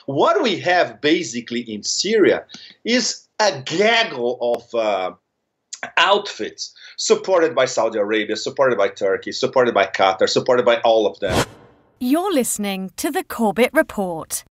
What we have basically in Syria is a gaggle of outfits supported by Saudi Arabia, supported by Turkey, supported by Qatar, supported by all of them. You're listening to the Corbett Report.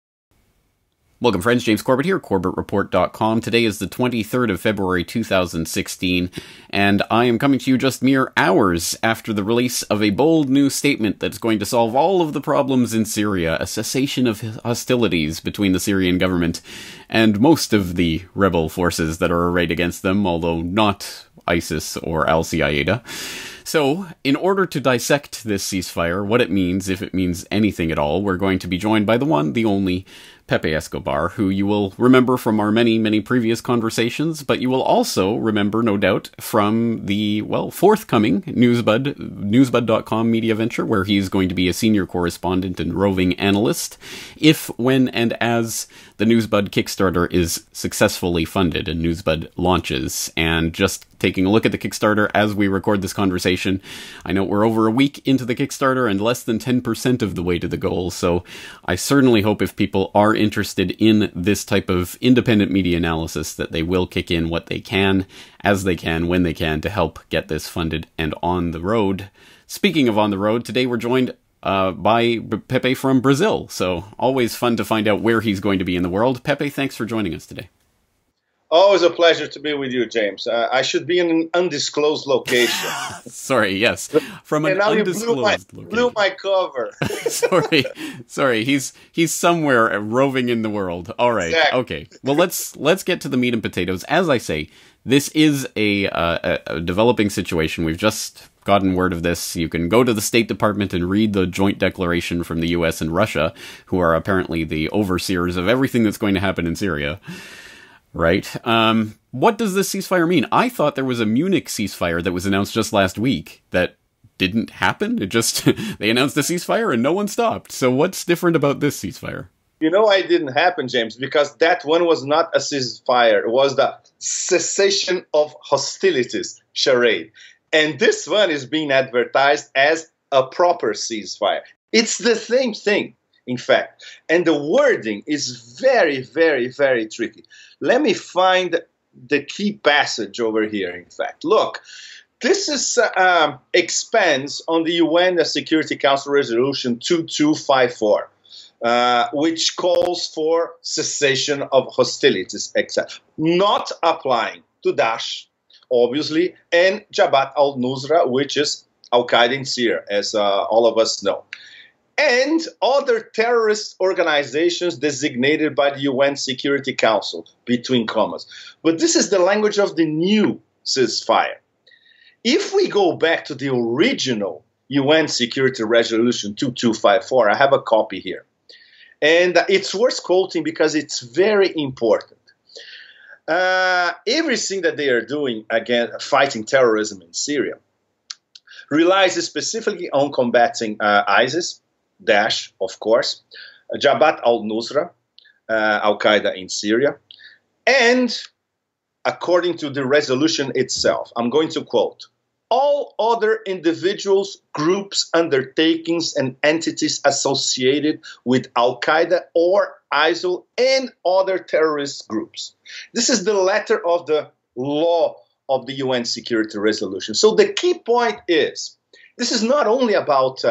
Welcome, friends. James Corbett here, CorbettReport.com. Today is the 23rd of February, 2016, and I am coming to you just mere hours after the release of a bold new statement that's going to solve all of the problems in Syria, a cessation of hostilities between the Syrian government and most of the rebel forces that are arrayed against them, although not ISIS or Al-Qaeda. So, in order to dissect this ceasefire, what it means, if it means anything at all, we're going to be joined by the one, the only, Pepe Escobar, who you will remember from our many, many previous conversations, but you will also remember, no doubt, from the, well, forthcoming Newsbud.com media venture, where he's going to be a senior correspondent and roving analyst, if, when, and as the Newsbud Kickstarter is successfully funded and Newsbud launches. And just taking a look at the Kickstarter as we record this conversation, I know we're over a week into the Kickstarter and less than 10% of the way to the goal, so I certainly hope if people are interested in this type of independent media analysis that they will kick in what they can, as they can, when they can, to help get this funded and on the road. Speaking of on the road, today we're joined by Pepe from Brazil, so always fun to find out where he's going to be in the world. Pepe, thanks for joining us today. Always a pleasure to be with you, James. I should be in an undisclosed location. Sorry, yes. From an undisclosed location. Blew my cover. Sorry. He's somewhere roving in the world. All right. Exactly. Okay. Well, let's get to the meat and potatoes. As I say, this is a developing situation. We've just gotten word of this. You can go to the State Department and read the joint declaration from the US and Russia, who are apparently the overseers of everything that's going to happen in Syria. Right. What does this ceasefire mean? I thought there was a Munich ceasefire that was announced just last week that didn't happen. It just, they announced a ceasefire and no one stopped. So what's different about this ceasefire? You know why it didn't happen, James? Because that one was not a ceasefire. It was the cessation of hostilities charade. And this one is being advertised as a proper ceasefire. It's the same thing, in fact. And the wording is very, very, very tricky. Let me find the key passage over here, in fact. Look, this is expands on the UN Security Council Resolution 2254, which calls for cessation of hostilities, etc. Not applying to Daesh, obviously, and Jabhat al-Nusra, which is Al-Qaeda in Syria, as all of us know, and other terrorist organizations designated by the UN Security Council, between commas. But this is the language of the new ceasefire. If we go back to the original UN Security Resolution 2254, I have a copy here. And it's worth quoting because it's very important. Everything that they are doing against fighting terrorism in Syria relies specifically on combating ISIS, Daesh, of course, Jabhat al-Nusra, Al-Qaeda in Syria, and according to the resolution itself, I'm going to quote, all other individuals, groups, undertakings, and entities associated with Al-Qaeda or ISIL and other terrorist groups. This is the letter of the law of the UN Security Resolution. So the key point is, this is not only about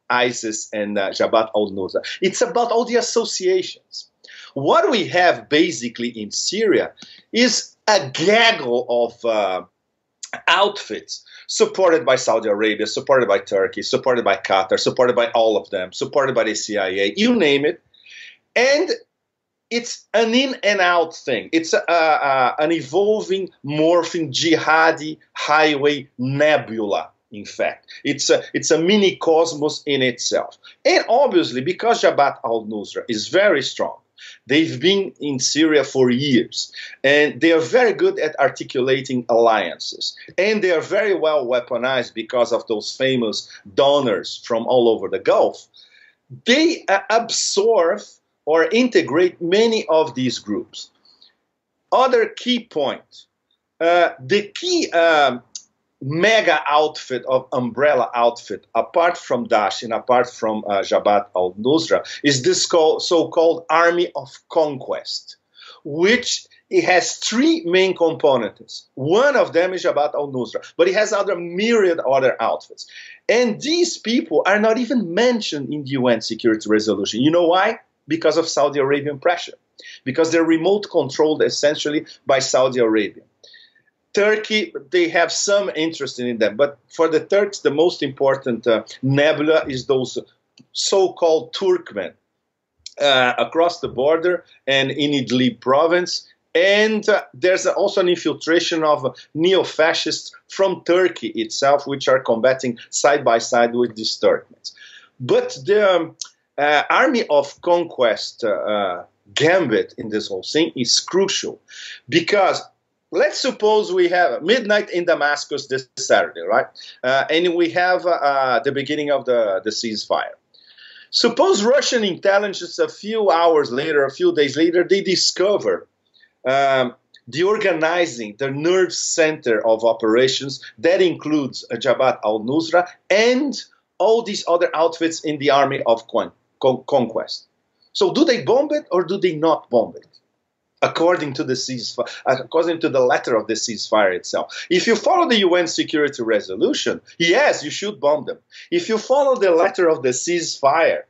ISIS and Jabhat al-Nusra. It's about all the associations. What we have basically in Syria is a gaggle of outfits supported by Saudi Arabia, supported by Turkey, supported by Qatar, supported by all of them, supported by the CIA, you name it. And it's an in and out thing. It's an evolving, morphing, jihadi highway nebula. In fact, it's a mini cosmos in itself. And obviously, because Jabhat al-Nusra is very strong, they've been in Syria for years, and they are very good at articulating alliances. And they are very well weaponized because of those famous donors from all over the Gulf. They absorb or integrate many of these groups. Other key point, the key mega outfit of umbrella outfit, apart from Daesh and apart from Jabhat al-Nusra, is this so-called Army of Conquest, which it has three main components. One of them is Jabhat al-Nusra, but it has myriad other outfits. And these people are not even mentioned in the UN Security Resolution. You know why? Because of Saudi Arabian pressure. Because they're remote controlled essentially by Saudi Arabia. Turkey, they have some interest in them, but for the Turks, the most important nebula is those so-called Turkmen across the border and in Idlib province. And there's also an infiltration of neo-fascists from Turkey itself, which are combating side by side with these Turkmens. But the Army of Conquest gambit in this whole thing is crucial because let's suppose we have midnight in Damascus this Saturday, right? And we have the beginning of the ceasefire. Suppose Russian intelligence a few hours later, a few days later, they discover the organizing, the nerve center of operations that includes Jabhat al-Nusra and all these other outfits in the Army of Conquest. So do they bomb it or do they not bomb it? According to the ceasefire, according to the letter of the ceasefire itself. If you follow the UN Security Resolution, yes, you should bomb them. If you follow the letter of the ceasefire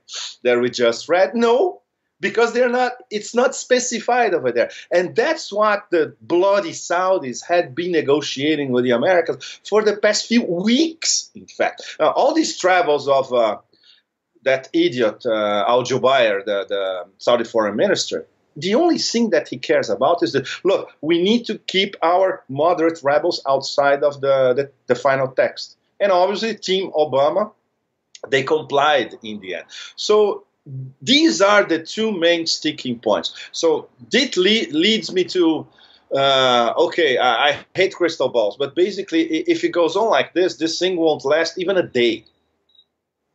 that we just read, no, because they're not. It's not specified over there, and that's what the bloody Saudis had been negotiating with the Americans for the past few weeks. In fact, all these travels of that idiot Al-Jubair, the Saudi foreign minister. The only thing that he cares about is that, look, we need to keep our moderate rebels outside of the final text. And obviously, Team Obama, they complied in the end. So these are the two main sticking points. So this leads me to, okay, I hate crystal balls, but basically, if it goes on like this thing won't last even a day.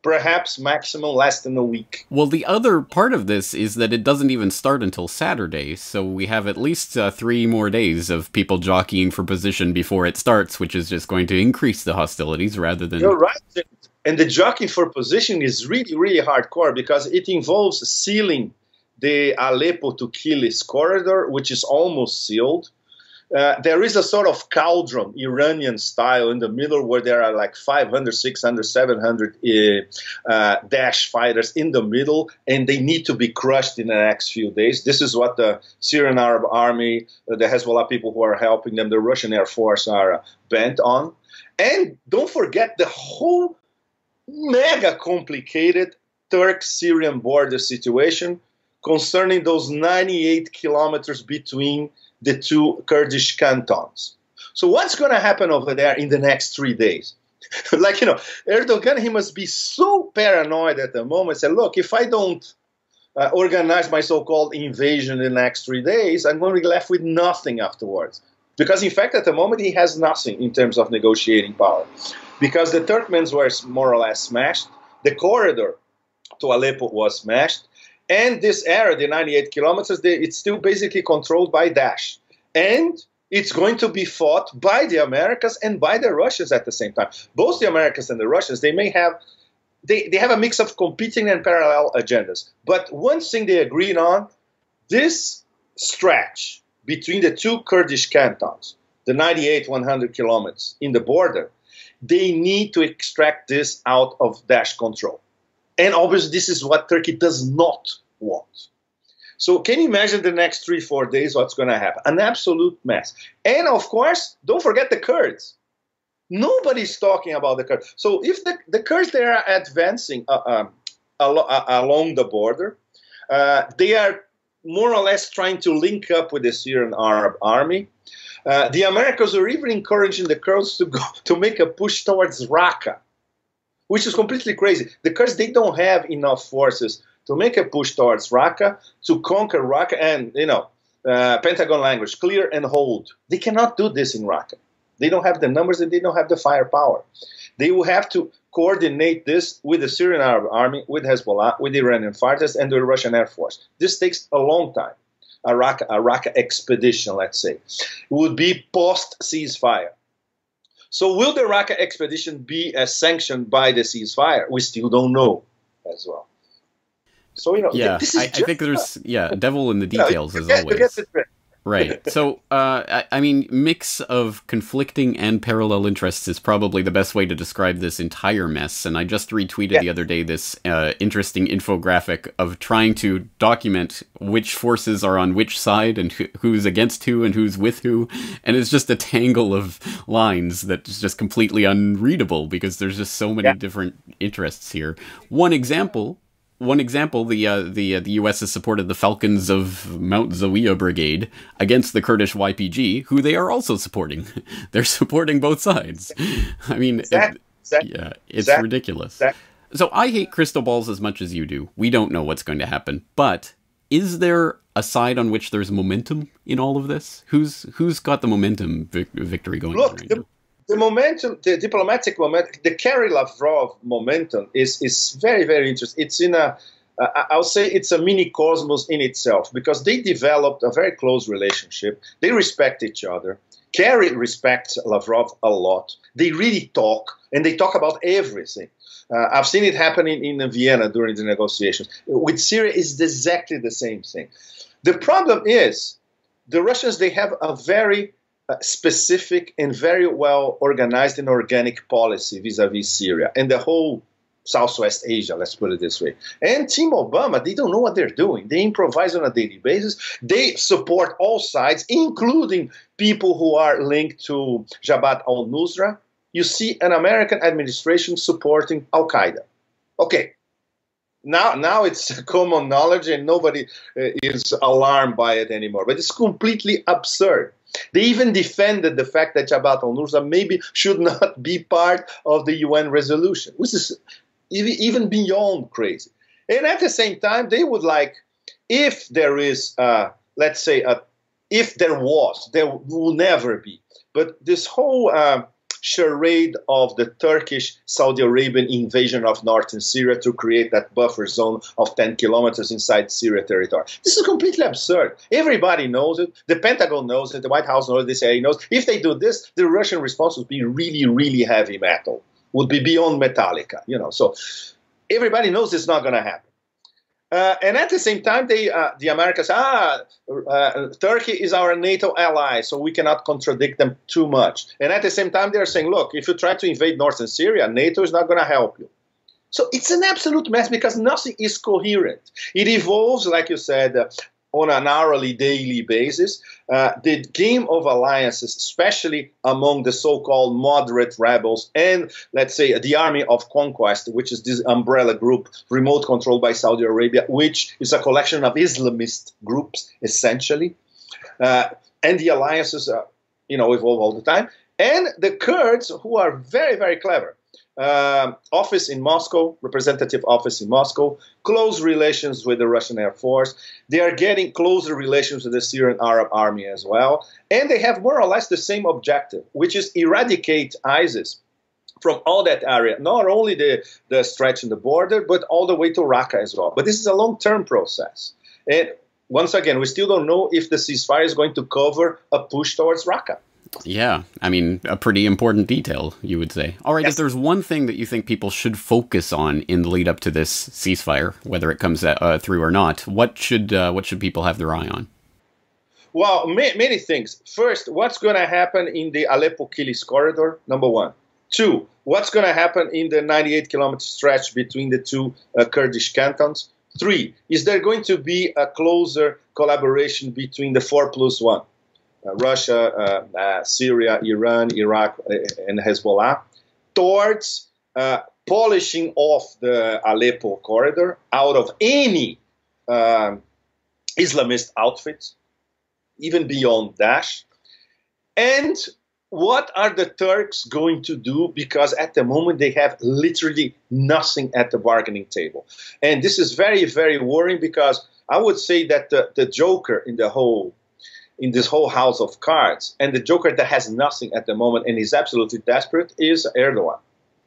Perhaps maximum less than a week. Well, the other part of this is that it doesn't even start until Saturday, so we have at least 3 more days of people jockeying for position before it starts, which is just going to increase the hostilities rather than... You're right. And the jockeying for position is really, really hardcore because it involves sealing the Aleppo to Kilis corridor, which is almost sealed. There is a sort of cauldron, Iranian style, in the middle where there are like 500, 600, 700 Daesh fighters in the middle, and they need to be crushed in the next few days. This is what the Syrian Arab Army, the Hezbollah people who are helping them, the Russian Air Force are bent on. And don't forget the whole mega complicated Turk-Syrian border situation concerning those 98 kilometers between the two Kurdish cantons. So what's going to happen over there in the next 3 days? Erdogan, he must be so paranoid at the moment. Say, look, if I don't organize my so-called invasion in the next 3 days, I'm going to be left with nothing afterwards. Because, in fact, at the moment, he has nothing in terms of negotiating power. Because the Turkmens were more or less smashed. The corridor to Aleppo was smashed. And this area, the 98 kilometers, it's still basically controlled by Daesh. And it's going to be fought by the Americans and by the Russians at the same time. Both the Americans and the Russians, they have a mix of competing and parallel agendas. But one thing they agreed on, this stretch between the two Kurdish cantons, the 98, 100 kilometers in the border, they need to extract this out of Daesh control. And obviously, this is what Turkey does not want. So can you imagine the next 3-4 days what's going to happen? An absolute mess. And of course, don't forget the Kurds. Nobody's talking about the Kurds. So if the Kurds, they are advancing along the border, they are more or less trying to link up with the Syrian Arab Army. The Americans are even encouraging the Kurds to make a push towards Raqqa, which is completely crazy. The Kurds, they don't have enough forces to make a push towards Raqqa, to conquer Raqqa, and, Pentagon language, clear and hold. They cannot do this in Raqqa. They don't have the numbers and they don't have the firepower. They will have to coordinate this with the Syrian Arab Army, with Hezbollah, with the Iranian fighters, and the Russian Air Force. This takes a long time. A Raqqa expedition, let's say. It would be post-ceasefire. So will the Raqqa expedition be sanctioned by the ceasefire? We still don't know as well. So, this is I think there's, devil in the details as always. Right. So, I mean, mix of conflicting and parallel interests is probably the best way to describe this entire mess. And I just retweeted the other day this interesting infographic of trying to document which forces are on which side and who's against who and who's with who. And it's just a tangle of lines that's just completely unreadable because there's just so many different interests here. One example, the U.S. has supported the Falcons of Mount Zawiya Brigade against the Kurdish YPG, who they are also supporting. They're supporting both sides. I mean, it's ridiculous. So I hate crystal balls as much as you do. We don't know what's going to happen. But is there a side on which there's momentum in all of this? Who's got the momentum victory going on right now? The momentum, the diplomatic momentum, the Kerry-Lavrov momentum is very, very interesting. It's I'll say it's a mini cosmos in itself because they developed a very close relationship. They respect each other. Kerry respects Lavrov a lot. They really talk, and they talk about everything. I've seen it happening in Vienna during the negotiations. With Syria, it's exactly the same thing. The problem is the Russians, they have a very specific and very well organized and organic policy vis-a-vis Syria and the whole Southwest Asia, let's put it this way. And Team Obama, they don't know what they're doing. They improvise on a daily basis. They support all sides, including people who are linked to Jabhat al-Nusra. You see an American administration supporting Al-Qaeda. Okay. Now it's common knowledge and nobody is alarmed by it anymore. But it's completely absurd. They even defended the fact that Jabhat al-Nusra maybe should not be part of the UN resolution, which is even beyond crazy. And at the same time, they would like, if there is, let's say, if there was, there will never be. But this whole charade of the Turkish-Saudi Arabian invasion of northern Syria to create that buffer zone of 10 kilometers inside Syria territory. This is completely absurd. Everybody knows it. The Pentagon knows it. The White House knows it. The CIA knows. If they do this, the Russian response would be really, really heavy metal. Would be beyond Metallica. So everybody knows it's not going to happen. And at the same time, the Americans, Turkey is our NATO ally, so we cannot contradict them too much. And at the same time, they're saying, look, if you try to invade northern Syria, NATO is not going to help you. So it's an absolute mess because nothing is coherent. It evolves, like you said, on an hourly, daily basis. The game of alliances, especially among the so-called moderate rebels and, let's say, the Army of Conquest, which is this umbrella group remote controlled by Saudi Arabia, which is a collection of Islamist groups, essentially. And the alliances, evolve all the time. And the Kurds, who are very, very clever. Office in Moscow, representative office in Moscow, close relations with the Russian Air Force. They are getting closer relations with the Syrian Arab Army as well. And they have more or less the same objective, which is eradicate ISIS from all that area, not only the stretch in the border, but all the way to Raqqa as well. But this is a long-term process. And once again, we still don't know if the ceasefire is going to cover a push towards Raqqa. Yeah, I mean, a pretty important detail, you would say. All right, yes. If there's one thing that you think people should focus on in the lead up to this ceasefire, whether it comes through or not, what should people have their eye on? Well, many things. First, what's going to happen in the Aleppo-Kilis corridor, number one. Two, what's going to happen in the 98-kilometer stretch between the two Kurdish cantons? Three, is there going to be a closer collaboration between the 4+1? Russia, Syria, Iran, Iraq, and Hezbollah, towards polishing off the Aleppo corridor out of any Islamist outfits, even beyond Daesh. And what are the Turks going to do? Because at the moment they have literally nothing at the bargaining table. And this is very, very worrying because I would say that the joker in this whole house of cards, and the joker that has nothing at the moment and is absolutely desperate, is Erdogan.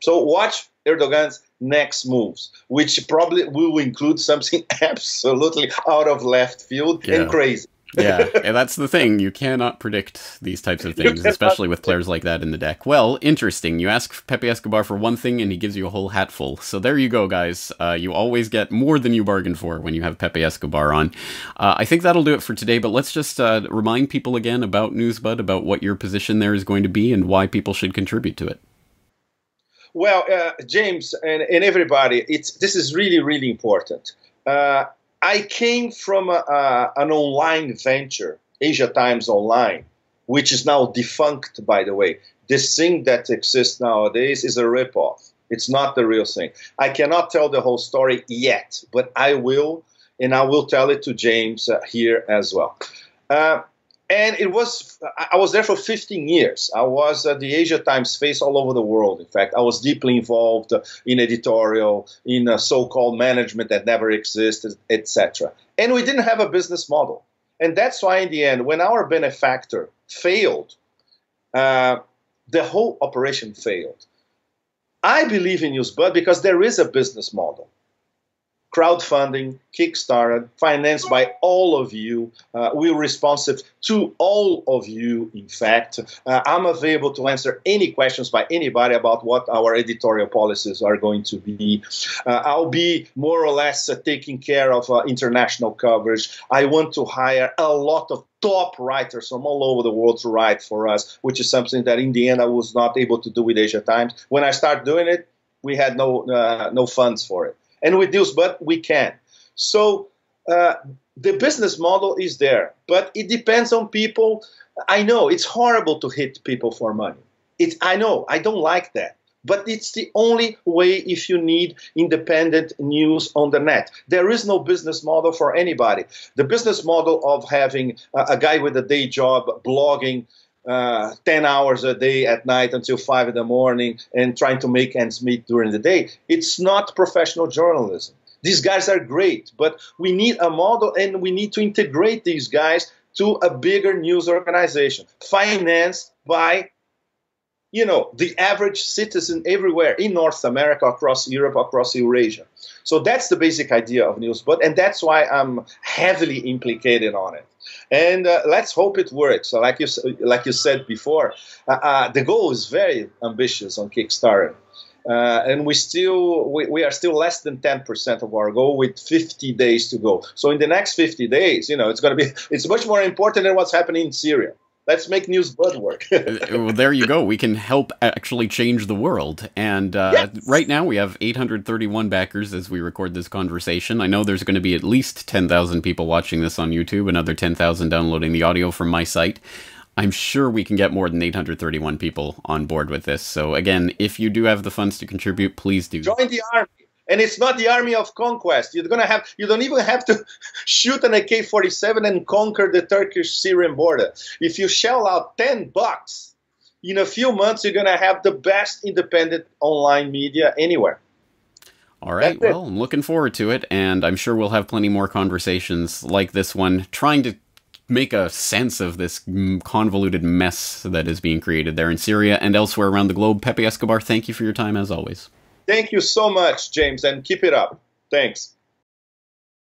So watch Erdogan's next moves, which probably will include something absolutely out of left field and crazy. Yeah, and that's the thing. You cannot predict these types of things, especially with players like that in the deck. Well, interesting. You ask Pepe Escobar for one thing, and he gives you a whole hatful. So there you go, guys. You always get more than you bargained for when you have Pepe Escobar on. I think that'll do it for today, but let's just remind people again about NewsBud, about what your position there is going to be, and why people should contribute to it. Well, James and everybody, this is really, really important. I came from an online venture, Asia Times Online, which is now defunct, by the way. This thing that exists nowadays is a ripoff. It's not the real thing. I cannot tell the whole story yet, but I will, and I will tell it to James here as well. And I was there for 15 years. I was the Asia Times face all over the world. In fact, I was deeply involved in editorial, in so-called management that never existed, etc. And we didn't have a business model. And that's why in the end, when our benefactor failed, the whole operation failed. I believe in NewsBud because there is a business model. Crowdfunding, Kickstarter, financed by all of you. We're responsive to all of you, in fact. I'm available to answer any questions by anybody about what our editorial policies are going to be. I'll be more or less taking care of international coverage. I want to hire a lot of top writers from all over the world to write for us, which is something that in the end I was not able to do with Asia Times. When I started doing it, we had no funds for it. And with NewsBud, we can. So the business model is there, but it depends on people. I know it's horrible to hit people for money. I know, I don't like that. But it's the only way if you need independent news on the net. There is no business model for anybody. The business model of having a guy with a day job blogging 10 hours a day at night until 5 in the morning and trying to make ends meet during the day, it's not professional journalism. These guys are great, but we need a model and we need to integrate these guys to a bigger news organization financed by the average citizen everywhere in North America, across Europe, across Eurasia. So that's the basic idea of NewsBud, and that's why I'm heavily implicated on it. And let's hope it works. So like you said before, the goal is very ambitious on Kickstarter. And we are still less than 10% of our goal with 50 days to go. So in the next 50 days, it's much more important than what's happening in Syria. Let's make NewsBud work. Well, there you go. We can help actually change the world. And yes. Right now we have 831 backers as we record this conversation. I know there's going to be at least 10,000 people watching this on YouTube, another 10,000 downloading the audio from my site. I'm sure we can get more than 831 people on board with this. So again, if you do have the funds to contribute, please do. Join the army. And it's not the army of conquest. You don't even have to shoot an AK-47 and conquer the Turkish-Syrian border. If you shell out $10, in a few months, you're going to have the best independent online media anywhere. All right. Well, I'm looking forward to it. And I'm sure we'll have plenty more conversations like this one, trying to make a sense of this convoluted mess that is being created there in Syria and elsewhere around the globe. Pepe Escobar, thank you for your time as always. Thank you so much, James, and keep it up. Thanks.